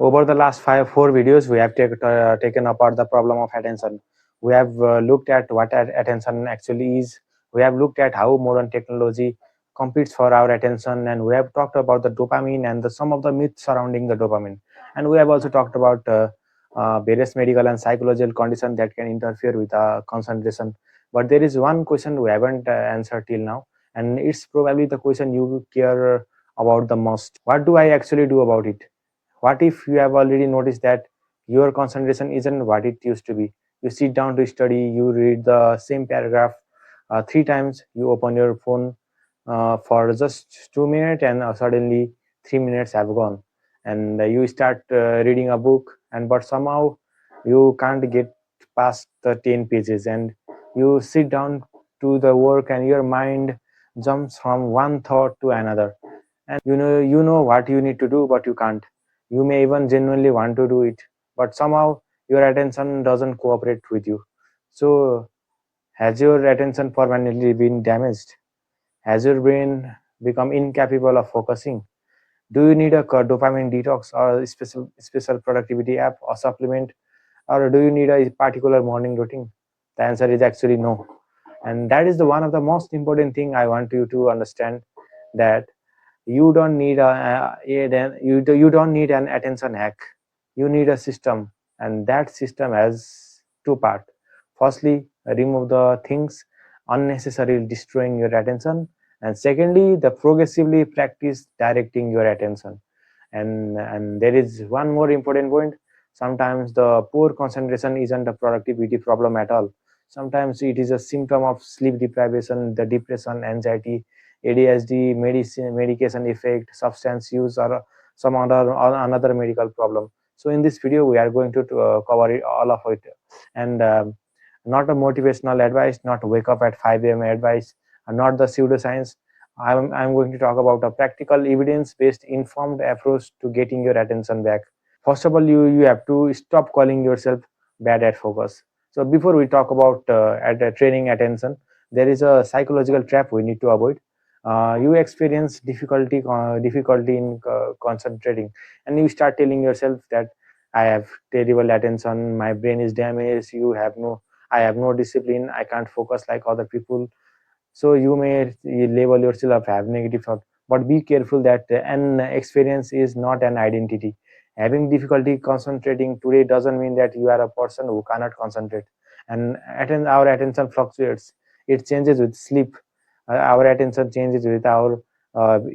Over the last four videos, we have taken apart the problem of attention. We have looked at what attention actually is. We have looked at how modern technology competes for our attention, and we have talked about the dopamine and some of the myths surrounding the dopamine. And we have also talked about various medical and psychological conditions that can interfere with concentration. But there is one question we haven't answered till now, and it's probably the question you care about the most. What do I actually do about it? What if you have already noticed that your concentration isn't what it used to be? You sit down to study, you read the same paragraph three times, you open your phone for just 2 minutes, and suddenly 3 minutes have gone. And you start reading a book, and but somehow you can't get past the 10 pages, and you sit down to the work, and your mind jumps from one thought to another, and you know what you need to do, but you can't. You may even genuinely want to do it, but somehow your attention doesn't cooperate with you. So has your attention permanently been damaged? Has your brain become incapable of focusing? Do you need a dopamine detox or a special productivity app or supplement, or do you need a particular morning routine? The answer is actually no. And that is the one of the most important thing I want you to understand, that you don't need you don't need an attention hack. You need a system, and that system has two parts. Firstly, remove the things unnecessarily destroying your attention, and secondly, the progressively practice directing your attention. And there is one more important point. Sometimes the poor concentration isn't a productivity problem at all. Sometimes it is a symptom of sleep deprivation, the depression, anxiety, ADHD, medication effect, substance use, or some other or another medical problem. So in this video, we are going to cover all of it, and not a motivational advice, not wake up at 5 a.m. advice, and not the pseudoscience. I'm going to talk about a practical, evidence-based, informed approach to getting your attention back. First of all, you have to stop calling yourself bad at focus. So before we talk about training attention, there is a psychological trap we need to avoid. You experience difficulty in concentrating, and you start telling yourself that I have terrible attention, my brain is damaged, I have no discipline, I can't focus like other people. So you may label yourself have negative thought, but be careful that an experience is not an identity. Having difficulty concentrating today doesn't mean that you are a person who cannot concentrate. And our attention fluctuates. It changes with sleep. Our attention changes with our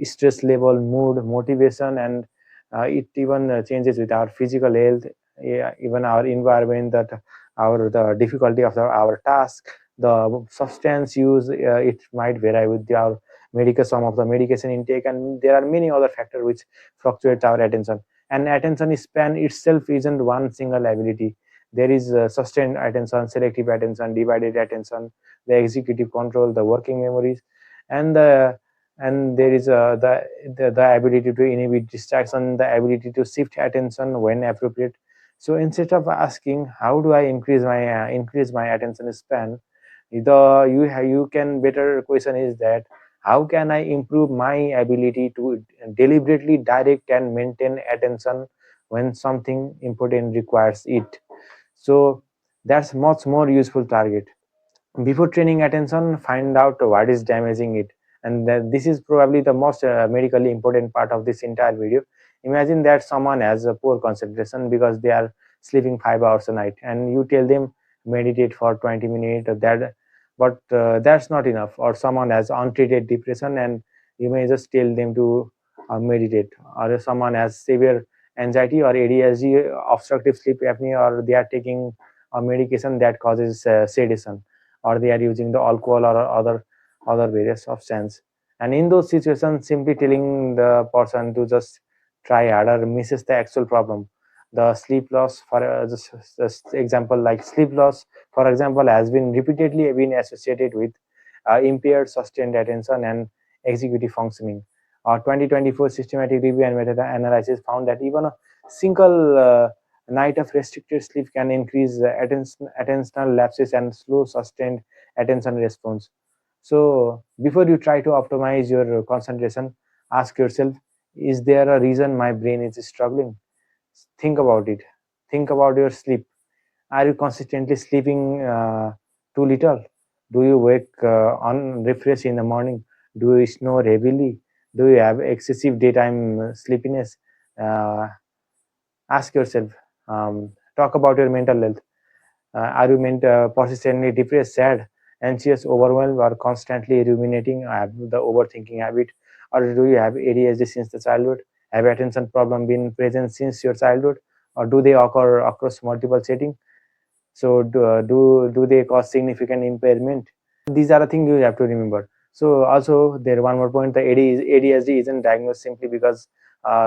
stress level, mood, motivation, and it even changes with our physical health, even our environment, that the difficulty of our task, the substance use, it might vary with our medical, some of the medication intake, and there are many other factors which fluctuate our attention. And attention span itself isn't one single ability. There is sustained attention, selective attention, divided attention, the executive control, the working memories, and there is the ability to inhibit distraction, the ability to shift attention when appropriate. So instead of asking how do I increase my attention span, you can better question is that how can I improve my ability to deliberately direct and maintain attention when something important requires it. So that's much more useful target. Before training attention, find out what is damaging it. And this is probably the most medically important part of this entire video. Imagine that someone has a poor concentration because they are sleeping 5 hours a night, and you tell them meditate for 20 minutes, but that's not enough. Or someone has untreated depression, and you may just tell them to meditate. Or someone has severe anxiety or ADHD, obstructive sleep apnea, or they are taking a medication that causes sedation, or they are using the alcohol or other various substance. And in those situations, simply telling the person to just try harder misses the actual problem. The sleep loss, for just example, like sleep loss, for example, has been repeatedly been associated with impaired sustained attention and executive functioning. 2024 systematic review and meta-analysis found that even a single night of restricted sleep can increase attentional lapses and slow sustained attention response. So before you try to optimize your concentration, ask yourself, is there a reason my brain is struggling? Think about it. Think about your sleep. Are you consistently sleeping too little? Do you wake unrefreshed in the morning? Do you snore heavily? Do you have excessive daytime sleepiness? Uh, Ask yourself. Talk about your mental health. Are you persistently depressed, sad, anxious, overwhelmed, or constantly ruminating? Have the overthinking habit, or do you have ADHD since the childhood? Have attention problem been present since your childhood, or do they occur across multiple settings? So do they cause significant impairment? These are the things you have to remember. So also there one more point: the ADHD isn't diagnosed simply because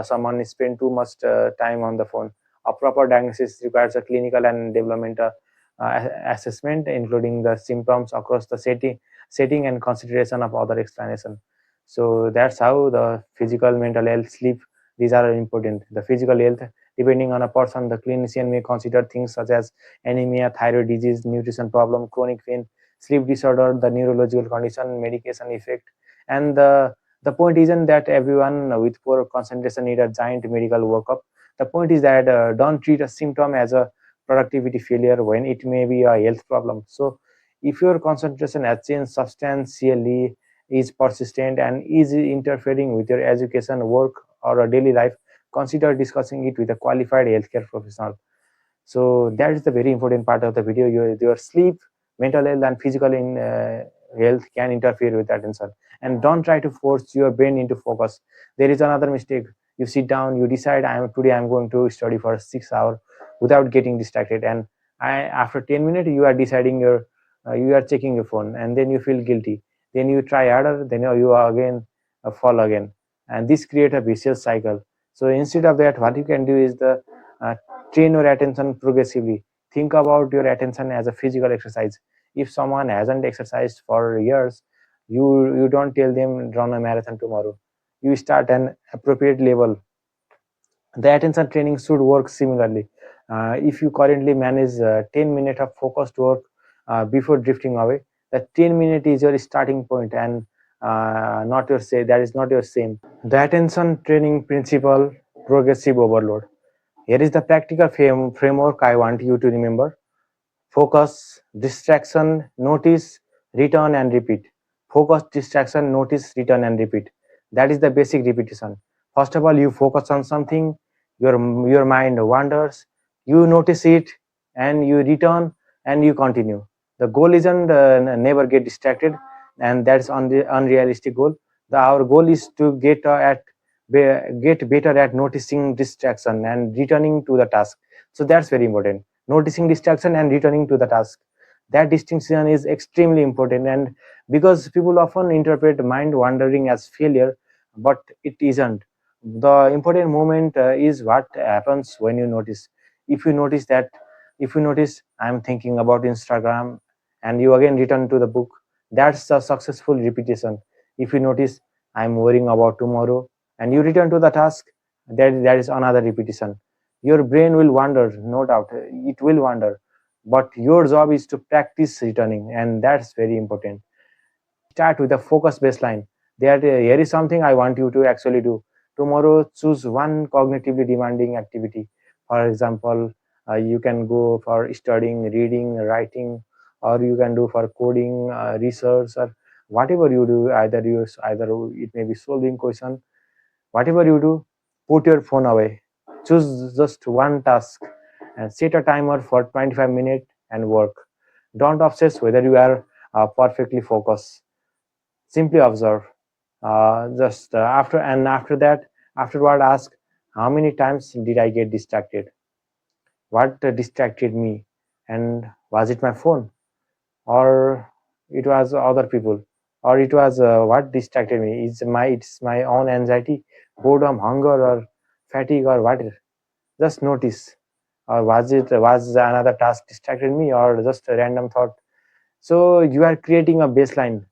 someone spent too much time on the phone. A proper diagnosis requires a clinical and developmental assessment, including the symptoms across the setting and consideration of other explanation. So that's how the physical, mental health, sleep, these are important. The physical health, depending on a person, the clinician may consider things such as anemia, thyroid disease, nutrition problem, chronic pain, sleep disorder, the neurological condition, medication effect. And the point isn't that everyone with poor concentration need a giant medical workup. The point is that don't treat a symptom as a productivity failure when it may be a health problem. So if your concentration has changed substantially, is persistent, and is interfering with your education, work, or a daily life, consider discussing it with a qualified healthcare professional. So that is the very important part of the video. Your sleep, mental health, and physical health can interfere with attention. And don't try to force your brain into focus. There is another mistake. You sit down, you decide, I'm going to study for 6 hours without getting distracted. And after 10 minutes, you are deciding you are checking your phone, and then you feel guilty. Then you try harder, then you are again fall again, and this creates a vicious cycle. So instead of that, what you can do is the uh, train your attention progressively. Think about your attention as a physical exercise. If someone hasn't exercised for years, you don't tell them run a marathon tomorrow. You start an appropriate level. The attention training should work similarly. If you currently manage 10 minutes of focused work before drifting away, the 10 minute is your starting point, and not your say that is not your same. The attention training principle: progressive overload. Here is the practical framework I want you to remember: focus, distraction, notice, return, and repeat. Focus, distraction, notice, return, and repeat. That is the basic repetition. First of all, you focus on something, your mind wanders, you notice it, and you return, and you continue. The goal isn't never get distracted, and that's on the unrealistic goal. Our goal is to get better at noticing distraction and returning to the task. So that's very important: noticing distraction and returning to the task. That distinction is extremely important, and because people often interpret mind wandering as failure, but it isn't. The important moment is what happens when you notice. If you notice that, if you notice I'm thinking about Instagram, and you again return to the book, that's a successful repetition. If you notice I'm worrying about tomorrow, and you return to the task, that is another repetition. Your brain will wander, no doubt, it will wander, but your job is to practice returning, and that's very important. Start with a focus baseline. Here is something I want you to actually do tomorrow. Choose one cognitively demanding activity. For example, you can go for studying, reading, writing, or you can do for coding, research, or whatever you do. Either it may be solving question. Whatever you do, put your phone away. Choose just one task and set a timer for 25 minutes and work. Don't obsess whether you are perfectly focused. Simply observe. Just after that, afterward, ask, how many times did I get distracted? What distracted me? And was it my phone, or it was other people, or it was what distracted me? It's my own anxiety, boredom, hunger, or fatigue, or what? Just notice. Or was another task distracted me, or just a random thought? So you are creating a baseline,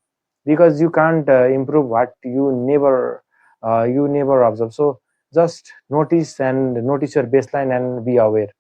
because you can't improve what you never observe. So just notice, and notice your baseline and be aware,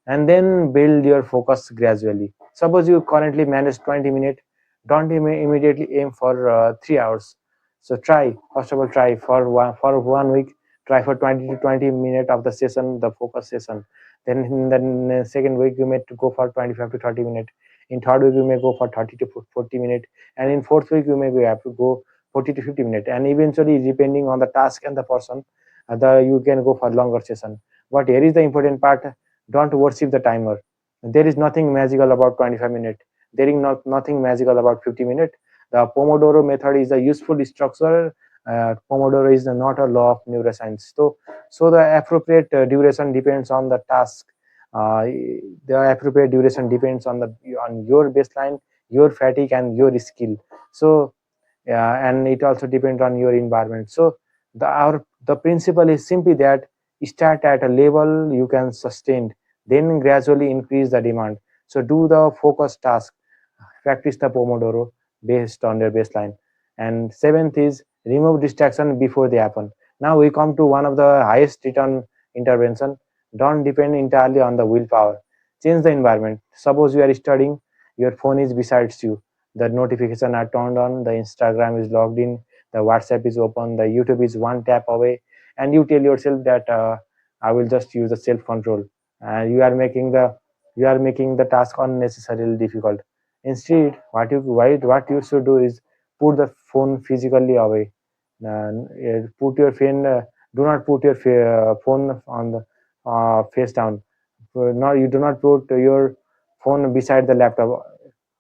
and then build your focus gradually. Suppose you currently manage 20 minutes, don't immediately aim for 3 hours. So try, first of all, try for 1 week, Try for 20 to 20 minutes of the session, the focus session. Then in the second week you may to go for 25 to 30 minutes. In third week you may go for 30 to 40 minutes, and in fourth week you may have to go 40 to 50 minutes. And eventually, depending on the task and the person, the you can go for longer session. But here is the important part: don't worship the timer. There is nothing magical about 25 minutes. There is nothing magical about 50 minutes. The Pomodoro method is a useful structure. Pomodoro is not a law of neuroscience. So the appropriate duration depends on the task. Uh, the appropriate duration depends on your baseline, your fatigue, and your skill. So and it also depends on your environment. So the principle is simply that start at a level you can sustain, then gradually increase the demand. So do the focus task, practice the Pomodoro based on their baseline. And seventh is remove distraction before they happen. Now we come to one of the highest return intervention. Don't depend entirely on the willpower. Change the environment. Suppose you are studying, your phone is besides you. The notifications are turned on, the Instagram is logged in, the WhatsApp is open, the YouTube is one tap away, and you tell yourself that I will just use the self control. And you are making the task unnecessarily difficult. Instead, what you should do is put the phone physically away. Put your phone. Do not put your phone on the face down. No, you do not put your phone beside the laptop.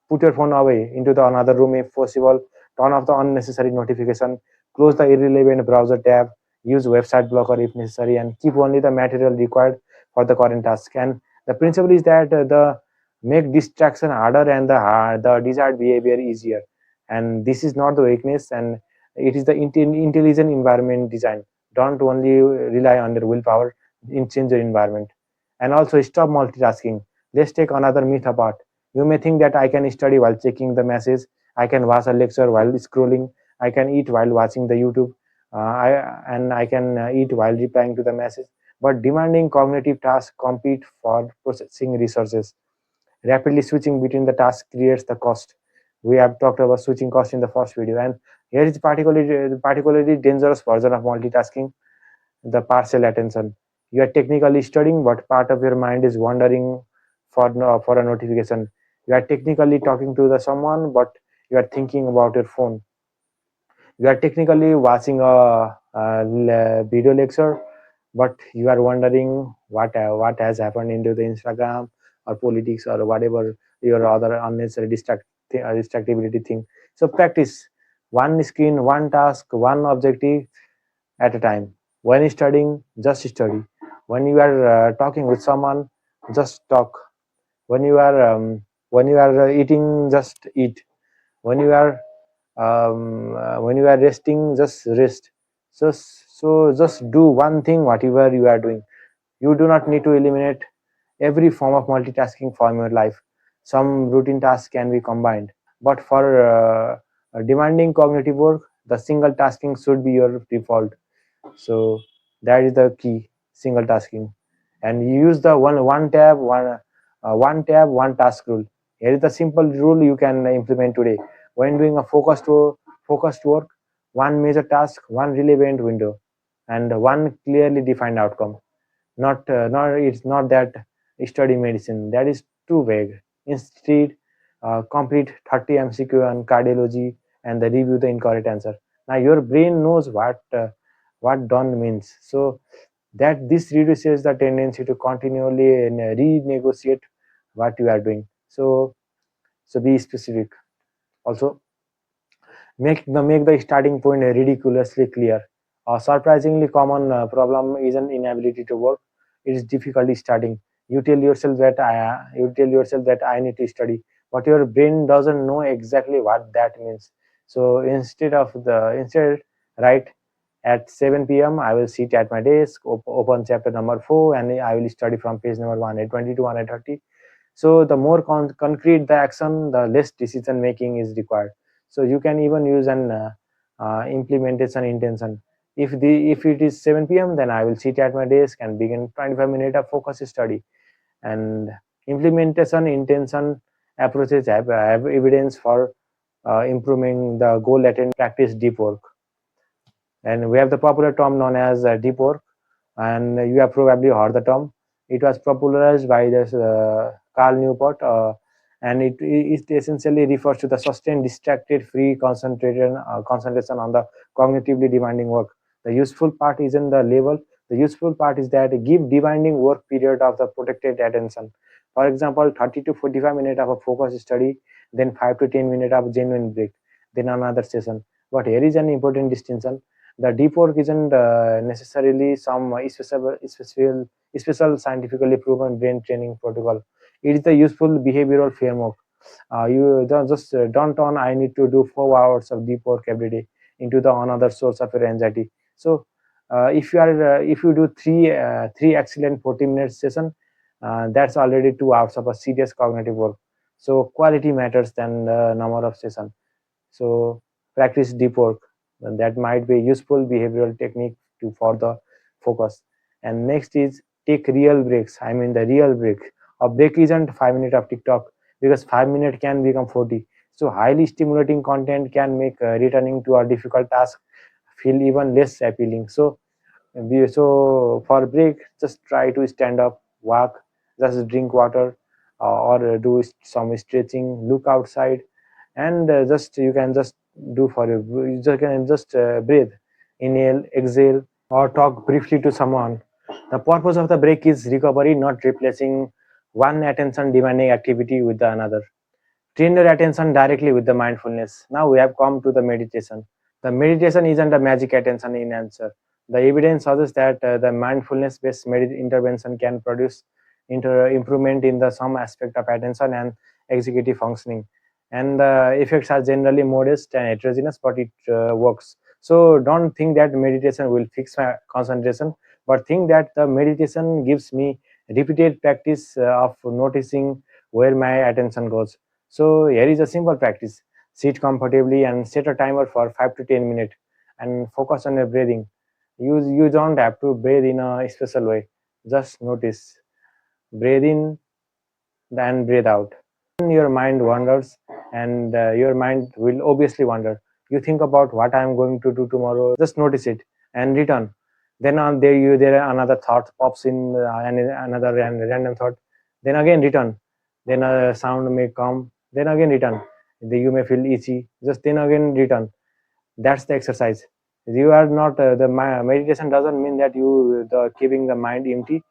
Put your phone away into the another room if possible. Turn off the unnecessary notification. Close the irrelevant browser tab. Use website blocker if necessary, and keep only the material required for the current task. And the principle is that the make distraction harder and the desired behavior easier. And this is not the weakness, and it is the intelligent environment design. Don't only rely on your willpower in change your environment. And also stop multitasking. Let's take another myth apart. You may think that I can study while checking the message, I can watch a lecture while scrolling, I can eat while watching the YouTube, I can eat while replying to the message. But demanding cognitive tasks compete for processing resources. Rapidly switching between the tasks creates the cost. We have talked about switching cost in the first video, and here is particularly dangerous version of multitasking: the partial attention. You are technically studying, but part of your mind is wandering for a notification. You are technically talking to the someone, but you are thinking about your phone. You are technically watching a video lecture, but you are wondering what has happened into the Instagram or politics or whatever your other unnecessary distractibility thing. So practice one screen, one task, one objective at a time. When studying, just study. When you are talking with someone, just talk. When you are eating, just eat. When you are when you are resting, just rest. So just do one thing, whatever you are doing. You do not need to eliminate every form of multitasking from your life. Some routine tasks can be combined, but for demanding cognitive work, the single tasking should be your default. So that is the key: single tasking. And you use the one task rule. Here is the simple rule you can implement today. When doing a focused work, one major task, one relevant window, and one clearly defined outcome. Not it's not that study medicine, that is too vague. Instead, complete 30 MCQ on cardiology and the review the incorrect answer. Now your brain knows what done means, so that this reduces the tendency to continually renegotiate what you are doing. So be specific. Also, make the starting point ridiculously clear. A surprisingly common problem isn't inability to work; it is difficulty starting. You tell yourself that I need to study, but your brain doesn't know exactly what that means. So instead, write at 7 p.m. I will sit at my desk, open chapter number 4, and I will study from page number 120 to 130. So the more concrete the action, the less decision making is required. So you can even use an implementation intention. If it is 7 p.m., then I will sit at my desk and begin 25 minutes of focused study. And implementation intention approaches have evidence for improving the goal attain practice deep work. And we have the popular term known as deep work, and you have probably heard the term. It was popularized by this Carl Newport, and it essentially refers to the sustained, distracted, free, concentration on the cognitively demanding work. The useful part isn't the label. The useful part is that give demanding work period of the protected attention. For example, 30 to 45 minutes of a focused study, then 5 to 10 minutes of genuine break, then another session. But here is an important distinction. The deep work isn't necessarily some special scientifically proven brain training protocol. It is the useful behavioral framework. You don't just don't turn I need to do 4 hours of deep work every day into the another source of your anxiety. So if you do three excellent 40-minute session, that's already 2 hours of a serious cognitive work. So quality matters than the number of session. So practice deep work, and that might be a useful behavioral technique to further focus. And next is take real breaks. I mean the real break. A break isn't 5 minutes of TikTok, because 5 minutes can become 40. So highly stimulating content can make returning to a difficult task feel even less appealing. So for break, just try to stand up, walk, just drink water, or do some stretching, look outside, and just you can just do for you just can just breathe, inhale, exhale, or talk briefly to someone. The purpose of the break is recovery, not replacing one attention demanding activity with the another. Train your attention directly with the mindfulness. Now we have come to the meditation. The meditation isn't a magic attention in answer. The evidence suggests that the mindfulness-based intervention can produce improvement in the some aspect of attention and executive functioning. And the effects are generally modest and heterogeneous, but it works. So don't think that meditation will fix my concentration, but think that the meditation gives me repeated practice of noticing where my attention goes. So here is a simple practice. Sit comfortably and set a timer for 5 to 10 minutes and focus on your breathing. You don't have to breathe in a special way. Just notice. Breathe in, then breathe out. Your mind wanders, and your mind will obviously wander. You think about what I'm going to do tomorrow. Just notice it and return. Then on there another thought pops in, and another random thought. Then again return. Then a sound may come. Then again return. You may feel itchy. Just then again return. That's the exercise. You are not meditation doesn't mean that you the keeping the mind empty.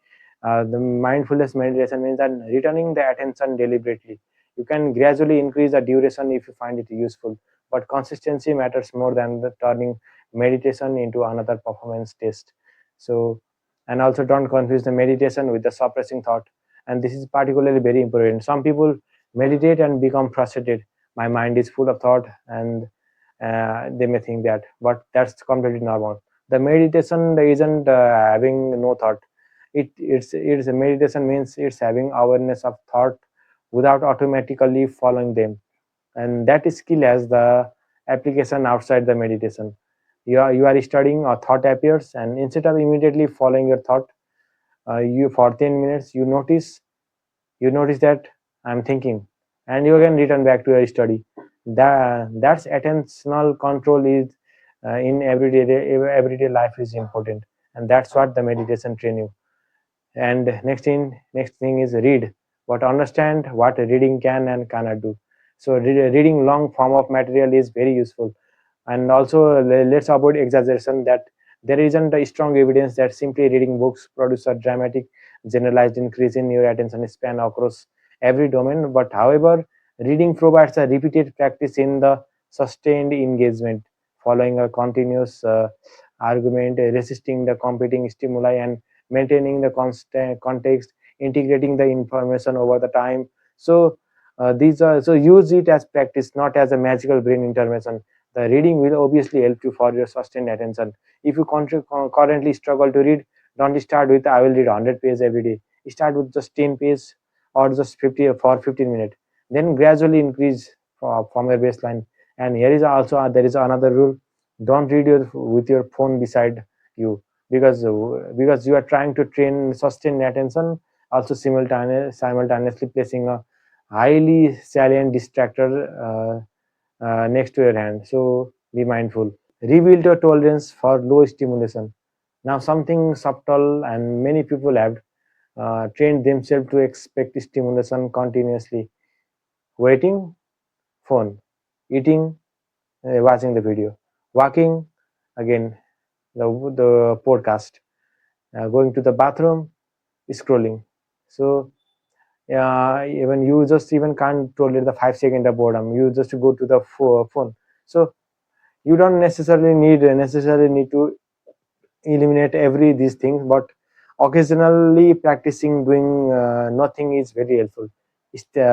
The mindfulness meditation means that returning the attention deliberately. You can gradually increase the duration if you find it useful, but consistency matters more than the turning meditation into another performance test. So, and also don't confuse the meditation with the suppressing thought. And this is particularly very important. Some people meditate and become frustrated. My mind is full of thought, and they may think that, but that's completely normal. The meditation isn't having no thought. It's a meditation means it's having awareness of thought without automatically following them, and that skill has the application outside the meditation. You are studying, a thought appears, and instead of immediately following your thought, you for 10 minutes you notice that I'm thinking, and you again return back to your study. That's attentional control is in everyday life is important, and that's what the meditation train you. And next thing is read, but understand what reading can and cannot do. So reading long form of material is very useful, and also let's avoid exaggeration that there isn't a strong evidence that simply reading books produce a dramatic generalized increase in your attention span across every domain. But however, reading provides a repeated practice in the sustained engagement, following a continuous argument, resisting the competing stimuli, and maintaining the constant context, integrating the information over the time. So these are so use it as practice, not as a magical brain intervention. The reading will obviously help you for your sustained attention. If you currently struggle to read, don't start with I will read 100 pages every day. Start with just 10 pages or just 50 for 15 minutes. Then gradually increase from your baseline. And here is also there is another rule: don't read with your phone beside you, because you are trying to train sustained attention, also simultaneously placing a highly salient distractor next to your hand. So be mindful. rebuild your tolerance for low stimulation. Now, something subtle, and many people have trained themselves to expect stimulation continuously. Waiting, phone. Eating, watching the video. Walking, again, the podcast. Going to the bathroom, scrolling. So even you just even can't tolerate the 5 second of boredom. You just go to the phone. So you don't necessarily need to eliminate every these things, but occasionally practicing doing nothing is very helpful.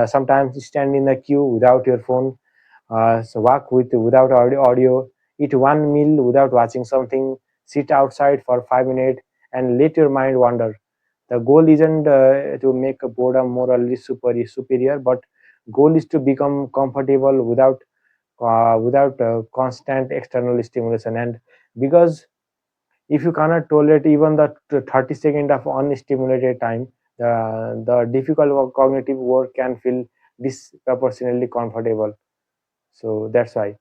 Sometimes stand in the queue without your phone, so walk without audio, eat one meal without watching something, sit outside for 5 minutes, and let your mind wander. The goal isn't to make a boredom morally superior, but goal is to become comfortable without constant external stimulation. And because if you cannot tolerate even the 30 second of unstimulated time, the difficult cognitive work can feel disproportionately comfortable. So that's why.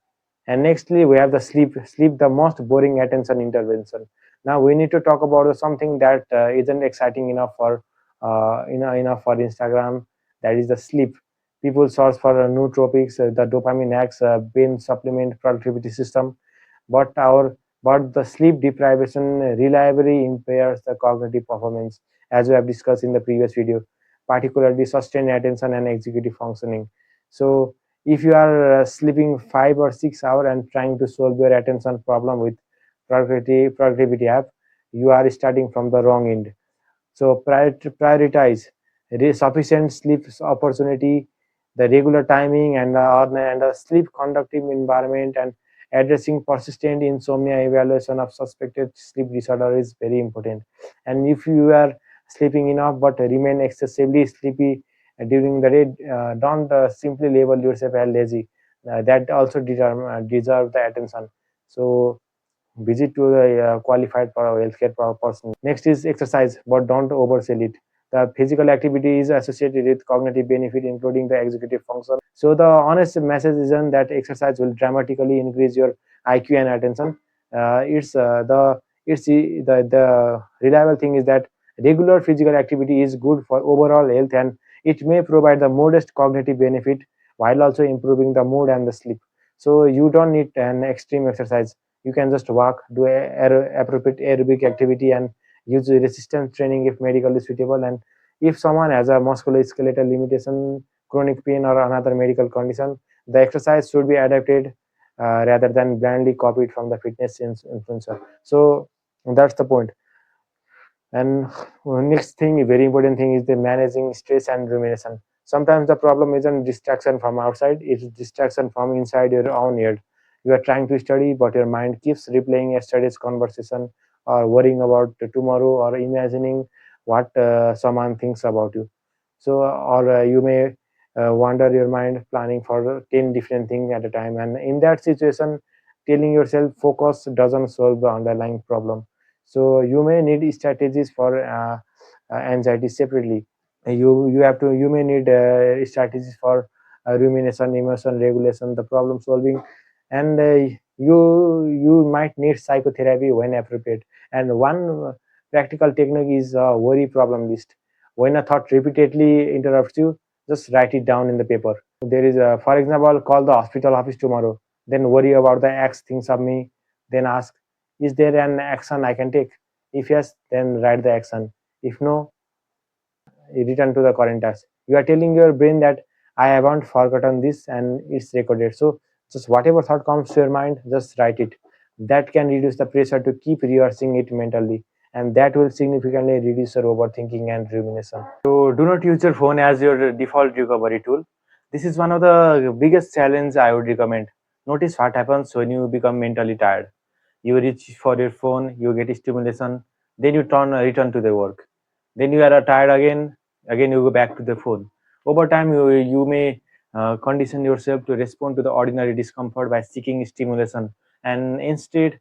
And nextly, we have the sleep, the most boring attention intervention. Now we need to talk about something that isn't exciting enough for enough for Instagram. That is the sleep. People search for nootropics, the dopamine hacks, brain supplement, productivity system, but our but the sleep deprivation reliably impairs the cognitive performance, as we have discussed in the previous video, particularly sustained attention and executive functioning. So if you are sleeping 5 or 6 hours and trying to solve your attention problem with productivity app, you are starting from the wrong end. So prioritize sufficient sleep opportunity, the regular timing, and a sleep conductive environment, and addressing persistent insomnia. Evaluation of suspected sleep disorder is very important. And if you are sleeping enough but remain excessively sleepy during the day, don't simply label yourself as lazy. That also deserve the attention. So visit to the qualified for a healthcare person. Next is exercise, but don't oversell it. The physical activity is associated with cognitive benefit, including the executive function. So the honest message isn't that exercise will dramatically increase your IQ and attention. The reliable thing is that regular physical activity is good for overall health, and it may provide the modest cognitive benefit while also improving the mood and the sleep. So you don't need an extreme exercise. You can just walk, do appropriate aerobic activity, and use resistance training if medically suitable. And if someone has a musculoskeletal limitation, chronic pain, or another medical condition, the exercise should be adapted rather than blindly copied from the fitness influencer. So that's the point. And next thing, very important thing, is the managing stress and rumination. Sometimes the problem isn't distraction from outside; it's distraction from inside your own head. You are trying to study, but your mind keeps replaying yesterday's conversation, or worrying about tomorrow, or imagining what someone thinks about you. So, or you may wander your mind planning for 10 different things at a time. And in that situation, telling yourself focus doesn't solve the underlying problem. So you may need strategies for anxiety separately. You may need strategies for rumination, emotion regulation, the problem solving, and you might need psychotherapy when appropriate. And one practical technique is a worry problem list. When a thought repeatedly interrupts you, just write it down in the paper. There is a, for example, call the hospital office tomorrow, then worry about the X things of me, then ask, is there an action I can take? If yes, then write the action. If no, return to the current task. You are telling your brain that I haven't forgotten this, and it's recorded. So just whatever thought comes to your mind, just write it. That can reduce the pressure to keep rehearsing it mentally, and that will significantly reduce your overthinking and rumination. So do not use your phone as your default recovery tool. This is one of the biggest challenge I would recommend. Notice what happens when you become mentally tired. You reach for your phone, you get stimulation, then you return to the work. Then you are tired again you go back to the phone. Over time, you may condition yourself to respond to the ordinary discomfort by seeking stimulation, and instead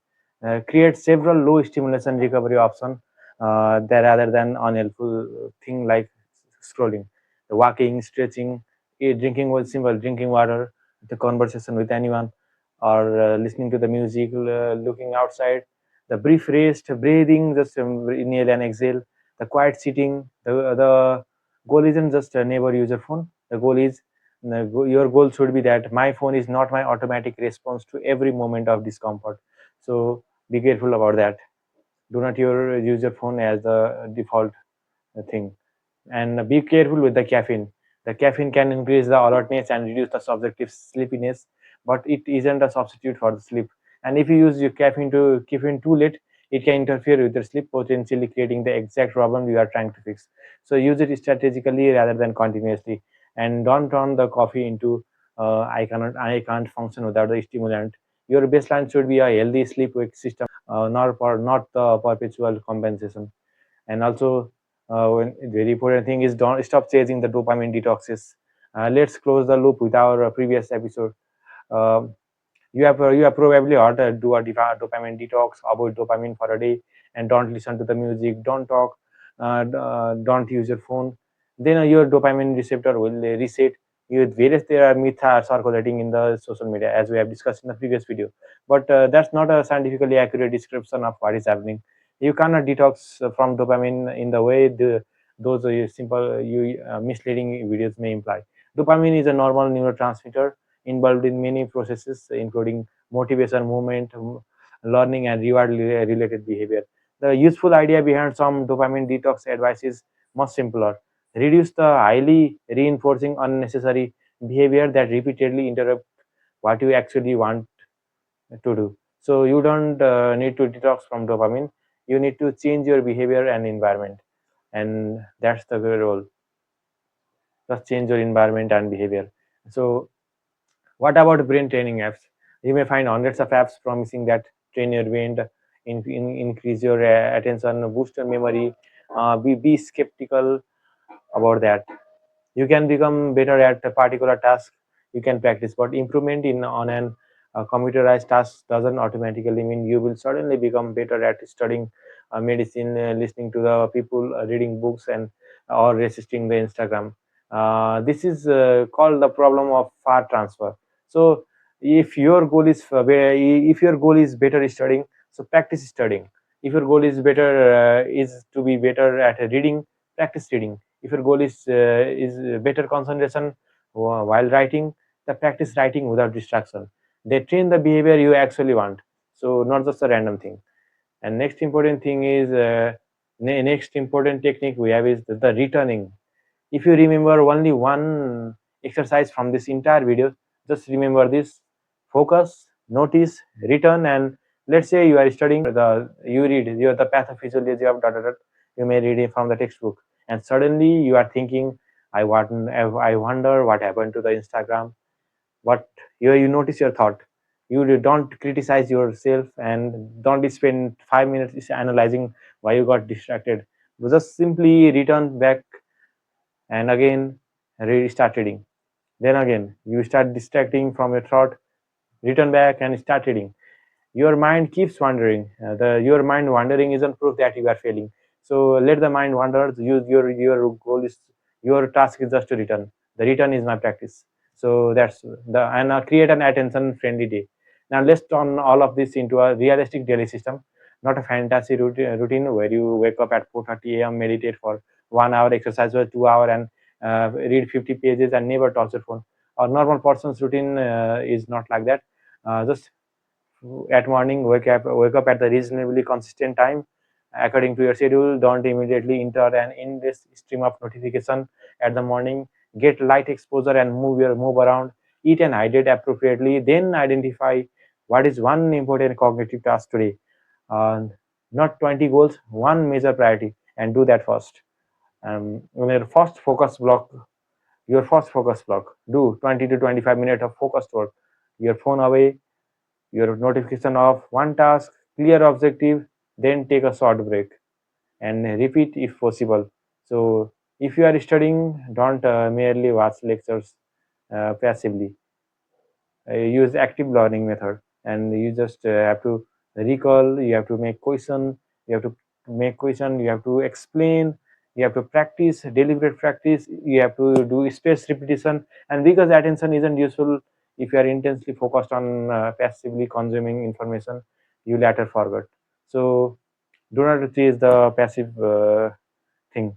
create several low stimulation recovery options that rather than unhelpful thing like scrolling, the walking, stretching, drinking was simple, drinking water, the conversation with anyone. or listening to the music, looking outside, the brief rest, breathing, just inhale and exhale, the quiet sitting. The goal isn't just never use your phone. The goal is your goal should be that my phone is not my automatic response to every moment of discomfort. So be careful about that. Do not use your phone as the default thing. And be careful with the caffeine. The caffeine can increase the alertness and reduce the subjective sleepiness, but it isn't a substitute for the sleep. And if you use your caffeine too late, it can interfere with your sleep, potentially creating the exact problem you are trying to fix. So use it strategically rather than continuously, and don't turn the coffee into I can't function without the stimulant. Your baseline should be a healthy sleep wake system, not the perpetual compensation. And also, when the very important thing is don't stop chasing the dopamine detoxes. Let's close the loop with our previous episode. Um you have probably heard do a dopamine detox, avoid dopamine for a day, and don't listen to the music, don't talk, don't use your phone. Then your dopamine receptor will reset. With various there are myths are circulating in the social media, as we have discussed in the previous video. But that's not a scientifically accurate description of what is happening. You cannot detox from dopamine in the way those simple misleading videos may imply. Dopamine is a normal neurotransmitter involved in many processes, including motivation, movement, learning, and reward related behavior. The useful idea behind some dopamine detox advice is much simpler. Reduce the highly reinforcing unnecessary behavior that repeatedly interrupt what you actually want to do. So you don't need to detox from dopamine. You need to change your behavior and environment, and that's the role. Just change your environment and behavior. So what about brain training apps? You may find hundreds of apps promising that train your brain, increase your attention, boost your memory. Be skeptical about that. You can become better at a particular task. You can practice, but improvement in on an computerized task doesn't automatically mean you will suddenly become better at studying medicine, listening to the people, reading books, and or resisting the Instagram. This is called the problem of far transfer. So if your goal is if your goal is better studying, so practice studying. If your goal is better is to be better at reading, practice reading. If your goal is better concentration while writing, the practice writing without distraction. They train the behavior you actually want, so not just a random thing. And next important thing is next important technique we have is the returning. If you remember only one exercise from this entire video, just remember this: focus, notice, return. And let's say you are studying the you read you the pathophysiology of dot dot dot. You may read it from the textbook, and suddenly you are thinking, I wonder what happened to the Instagram. What you notice your thought. Don't criticize yourself, and don't spend 5 minutes analyzing why you got distracted. Just simply return back, and again start reading. Then again you start distracting from your thought, return back and start reading. Your mind keeps wandering. Your mind wandering isn't proof that you are failing. So let the mind wander. Use your goal is your task is just to return. The return is my practice. So that's the and create an attention friendly day. Now let's turn all of this into a realistic daily system, not a fantasy routine where you wake up at 4:30 a.m., meditate for 1 hour, exercise for 2 hour, and read 50 pages and never touch your phone. A normal person's routine is not like that. Just at morning, wake up at the reasonably consistent time according to your schedule. Don't immediately enter an endless stream of notification at the morning. Get light exposure and move around. Eat and hydrate appropriately. Then identify what is one important cognitive task today. uh, Not 20 goals, one major priority, and do that first. When your first focus block, do 20 to 25 minutes of focused work. Your phone away, your notification off, one task, clear objective, then take a short break and repeat if possible. So if you are studying, don't merely watch lectures passively. Use active learning method, and you just have to recall, you have to make question, you have to you have to explain, you have to practice deliberate practice, you have to do space repetition. And because attention isn't useful If you are intensely focused on passively consuming information, you later forget. So do not chase the passive thing.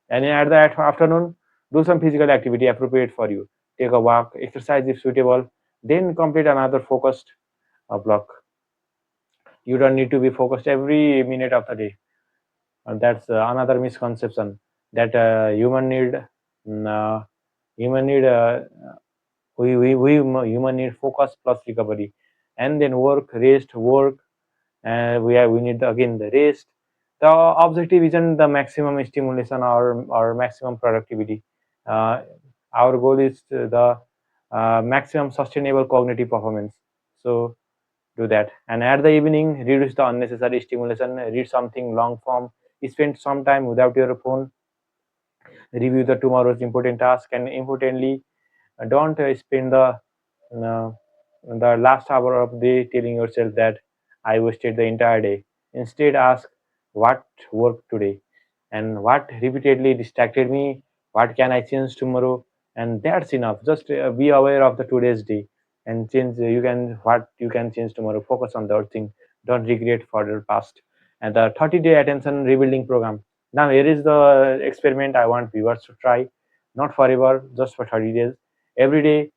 And at the afternoon, do some physical activity appropriate for you. Take a walk, exercise if suitable, then complete another focused block. You don't need to be focused every minute of the day. And that's another misconception that mm, uh, human need human need focus plus recovery, and then work. We need again the rest. The objective isn't the maximum stimulation or maximum productivity. Uh, our goal is the maximum sustainable cognitive performance. So do that. And at the evening, reduce the unnecessary stimulation. Read something long form. Spend some time without your phone. Review the tomorrow's important task, and importantly, don't spend uh, the last hour of the day telling yourself that I wasted the entire day. Instead, ask what worked today and what repeatedly distracted me. What can I change tomorrow? And that's enough. Just be aware of the today's day and change. You can what you can change tomorrow. Focus on that thing. Don't regret for the past. And the 30-day attention rebuilding program. Now here is the experiment I want viewers to try. Not forever, just for 30 days. Every day,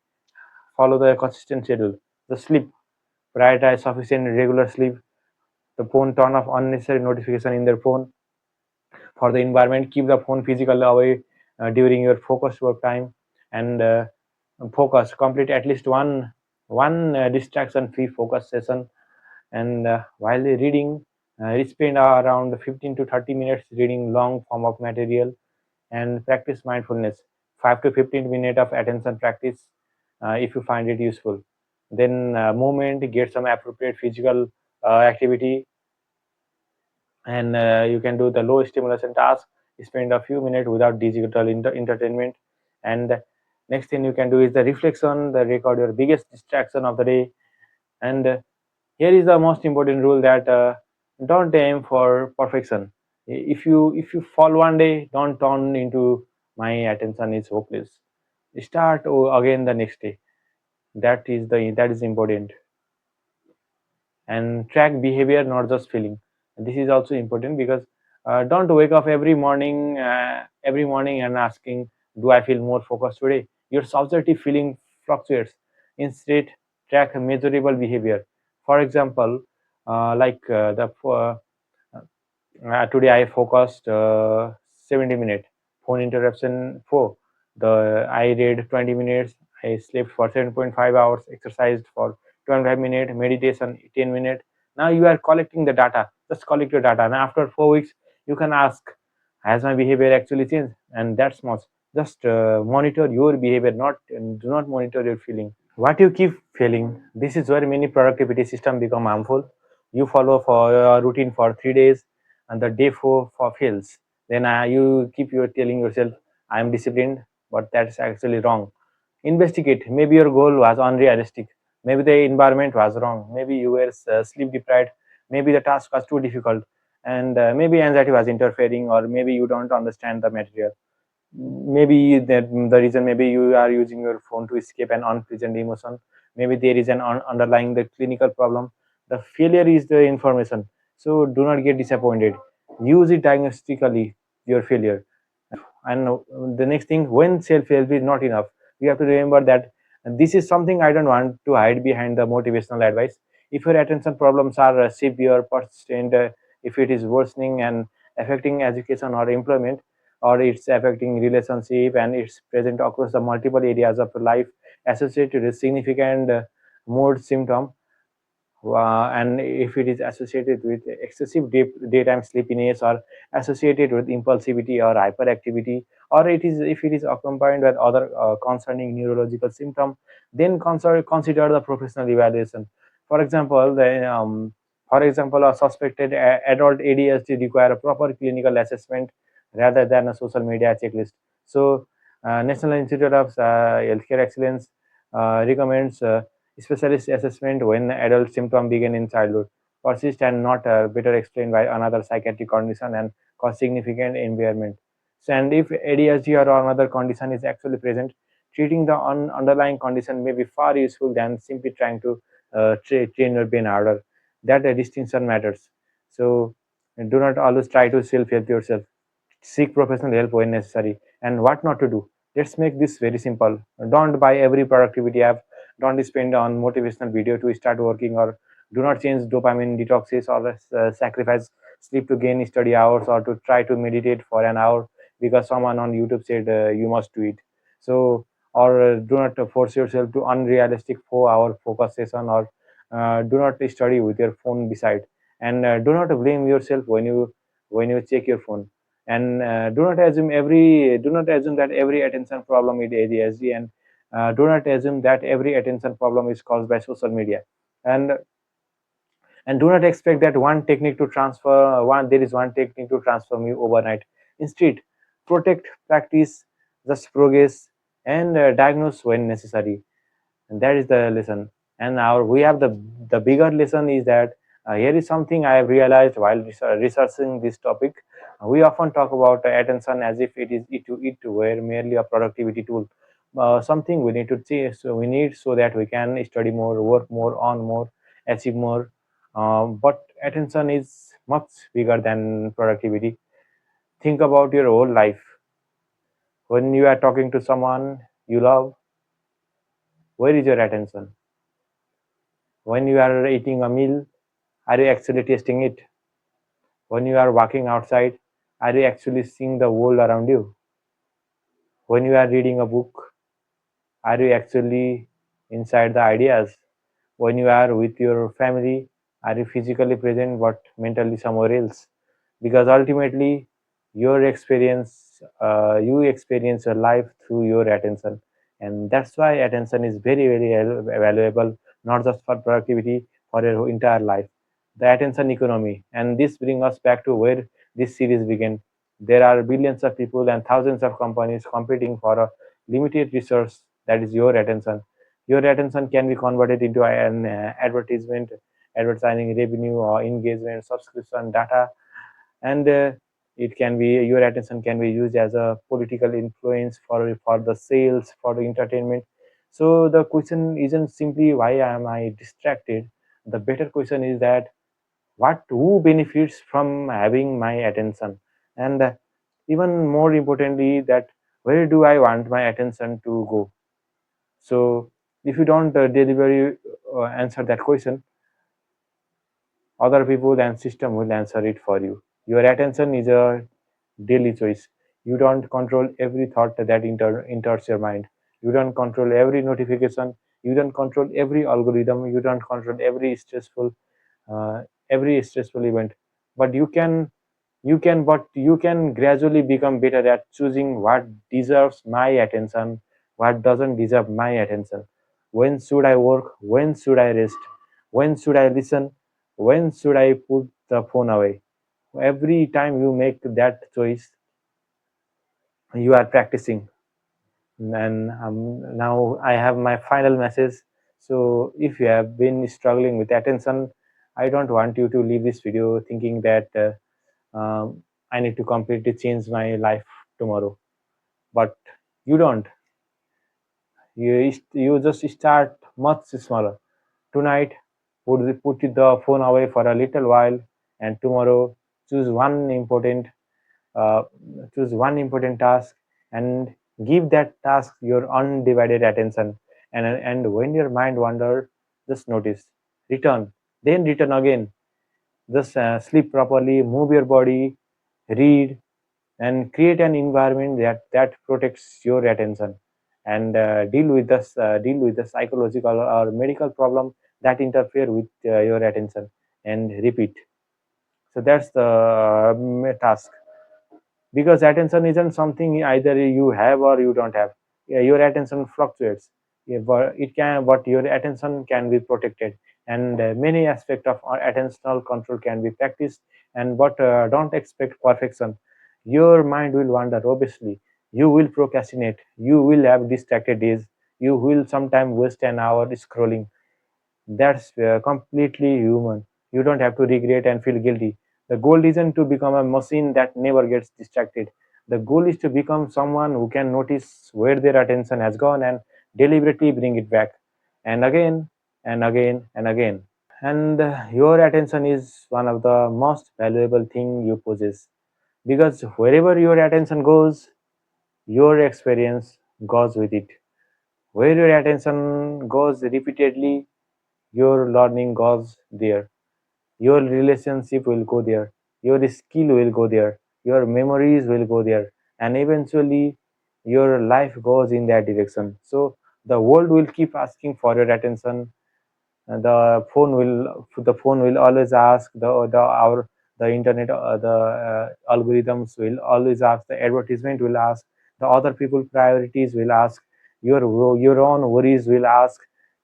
follow the consistent schedule. The sleep, prioritize sufficient regular sleep. The phone, turn off unnecessary notification in their phone. For the environment, keep the phone physically away during your focused work time, and focus. Complete at least one distraction-free focus session. And while reading, spend around 15 to 30 minutes reading long form of material, and practice mindfulness. 5 to 15 minutes of attention practice if you find it useful. Then movement, get some appropriate physical activity, and you can do the low stimulation task. Spend a few minutes without digital entertainment. And next thing you can do is the reflection, the record your biggest distraction of the day. And here is the most important rule that don't aim for perfection. If you fall one day, don't turn into my attention is hopeless. Start again the next day. That is important. And track behavior, not just feeling. This is also important because don't wake up every morning and asking, do I feel more focused today? Your subjective feeling fluctuates. Instead, track measurable behavior. For example, like the today I focused 70 minutes. Phone interruption 4. I read 20 minutes. I slept for 7.5 hours. Exercised for 25 minutes. Meditation 10 minutes. Now you are collecting the data. Just collect your data. And after 4 weeks, you can ask, has my behavior actually changed? And that's much. Just monitor your behavior, not do not monitor your feeling. What you keep failing, this is where many productivity systems become harmful. You follow for a routine for 3 days, and the day four for fails. Then you keep your telling yourself, I am disciplined, but that's actually wrong. Investigate. Maybe your goal was unrealistic. Maybe the environment was wrong. Maybe you were sleep deprived. Maybe the task was too difficult. And maybe anxiety was interfering, or maybe you don't understand the material. Maybe that the reason, maybe you are using your phone to escape an unpleasant emotion. Maybe there is an underlying the clinical problem. The failure is the information, so do not get disappointed. Use it diagnostically, your failure. And the next thing, when self-help is not enough, we have to remember that this is something I don't want to hide behind the motivational advice. If your attention problems are severe, persistent, if it is worsening and affecting education or employment, or it's affecting relationship and it's present across the multiple areas of life associated with significant mood symptom, and if it is associated with excessive daytime sleepiness, or associated with impulsivity or hyperactivity, or if it is accompanied with other concerning neurological symptom, then consider the professional evaluation. For example, a suspected adult ADHD require a proper clinical assessment rather than a social media checklist. So National Institute of Healthcare Excellence recommends specialist assessment when adult symptoms begin in childhood, persist and not better explained by another psychiatric condition and cause significant impairment. So, and if ADHD or another condition is actually present, Treating the underlying condition may be far useful than simply trying to train your brain harder. That distinction matters. So do not always try to self-help yourself. Seek professional help when necessary. And what not to do. Let's make this very simple. Don't buy every productivity app. Don't spend on motivational video to start working, or do not change dopamine detoxes, or sacrifice sleep to gain study hours, or to try to meditate for an hour because someone on YouTube said you must do it. So, or do not force yourself to unrealistic 4 hour focus session, or do not study with your phone beside. And do not blame yourself when you check your phone. And do not assume that every attention problem is ADHD, and do not assume that every attention problem is caused by social media. And do not expect that one there is one technique to transform you overnight. Instead, protect, practice, just progress, and diagnose when necessary. And that is the lesson. And now we have the bigger lesson is that here is something I have realized while researching this topic. We often talk about attention as if it were merely a productivity tool, something we need to change. So we need so that we can study more, work more, on more, achieve more. But attention is much bigger than productivity. Think about your whole life. When you are talking to someone you love, where is your attention? When you are eating a meal, are you actually tasting it? When you are walking outside, are you actually seeing the world around you? When you are reading a book, are you actually inside the ideas? When you are with your family, are you physically present but mentally somewhere else? Because ultimately, you experience your life through your attention, and that's why attention is very, very valuable, not just for productivity, for your entire life. The attention economy, and this brings us back to where this series began. There are billions of people and thousands of companies competing for a limited resource, that is your attention. Your attention can be converted into an advertisement, advertising revenue, or engagement, subscription, data, and it can be your attention can be used as a political influence for the sales, for the entertainment. So the question isn't simply why am I distracted. The better question is that what who benefits from having my attention, and even more importantly, that where do I want my attention to go. So if you don't deliver answer that question, other people and system will answer it for you. Your attention is a daily choice. You don't control every thought that enters your mind. You don't control every notification. You don't control every algorithm. You don't control uh, every stressful event. But you can gradually become better at choosing what deserves my attention, what doesn't deserve my attention. When should I work? When should I rest? When should I listen? When should I put the phone away? Every time you make that choice, you are practicing. And now I have my final message. So if you have been struggling with attention, I don't want you to leave this video thinking that I need to completely change my life tomorrow. But you don't. You just start much smaller. Tonight, put the phone away for a little while, and tomorrow choose one important uh, choose one important task, and give that task your undivided attention. And when your mind wanders, just notice, return, then return again. Just sleep properly, move your body, read, and create an environment that protects your attention, and deal with the psychological or medical problem that interfere with your attention, and repeat. So that's the task, because attention isn't something either you have or you don't have. Yeah, your attention fluctuates. Yeah, but your attention can be protected, and many aspects of attentional control can be practiced. And but don't expect perfection. Your mind will wander, obviously. You will procrastinate, you will have distracted days, you will sometimes waste an hour scrolling. That's completely human. You don't have to regret and feel guilty. The goal isn't to become a machine that never gets distracted, The goal is to become someone who can notice where their attention has gone and deliberately bring it back, and again and again and again. And your attention is one of the most valuable thing you possess, because wherever your attention goes, your experience goes with it. Where your attention goes repeatedly, your learning goes there, your relationship will go there, your skill will go there, your memories will go there, and eventually your life goes in that direction. So the world will keep asking for your attention. The phone will always ask, the internet, the algorithms will always ask, the advertisement will ask, the other people priorities will ask, your own worries will ask.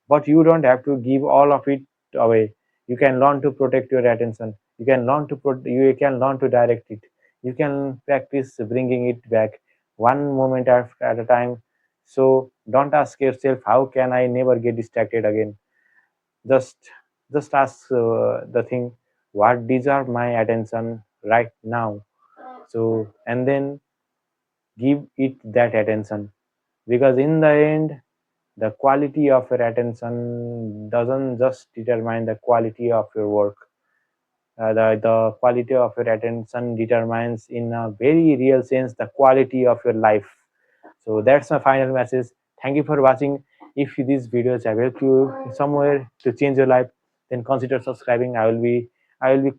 But you don't have to give all of it away. You can learn to protect your attention. You can learn to direct it. You can practice bringing it back one moment at a time. So don't ask yourself, how can I never get distracted again? Just just ask the thing, what deserve my attention right now. So, and then give it that attention, because in the end, the quality of your attention doesn't just determine the quality of your work. The quality of your attention determines, in a very real sense, the quality of your life. So that's my final message. Thank you for watching. If these videos have helped you somewhere to change your life, then consider subscribing. I will be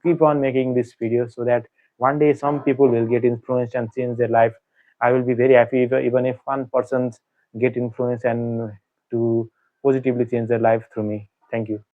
keep on making this video, so that one day some people will get influenced and change their life. I will be very happy even if one person get influenced and to positively change their life through me. Thank you.